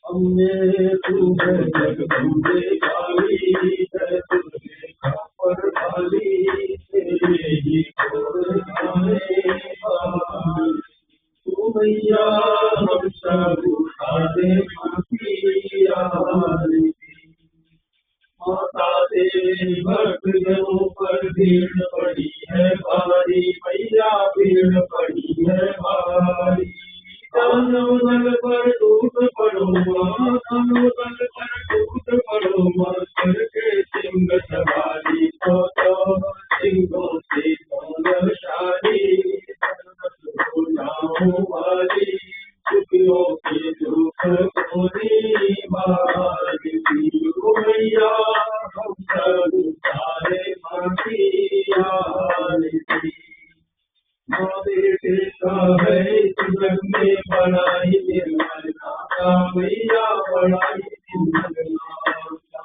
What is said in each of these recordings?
हमने तू है जगदम्बे काली है तुझे पर डाली तेरे ही खोर आए तू मैया हम सब उठा दे माफी माता तेरी भक्तों पर भीड़ पड़ी है भारी मैया भीड़ पड़ी है भारी दानव दल पर टूट पड़ो माँ दानव दल पर टूट पड़ो माँ करके सिंह सवारी तो सिंहों से गौरवशाली हो जाओ वाली दुखियों के दुख होनी बारी मैया हम सब सारे माफिया बेटे का है जग में बड़ाई निर्मल नाता मैया बड़ाई निर्मल नाता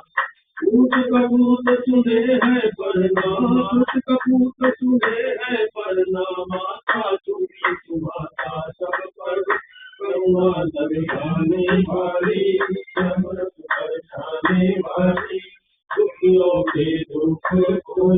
ऊट कबूत सुने हैं परना ऊट कबूत सुने हैं परना माता तुम्ही तुम्हारा सब पर करुणा दर्शाने वाली अमृत बरसाने वाली दुखियों के दुख को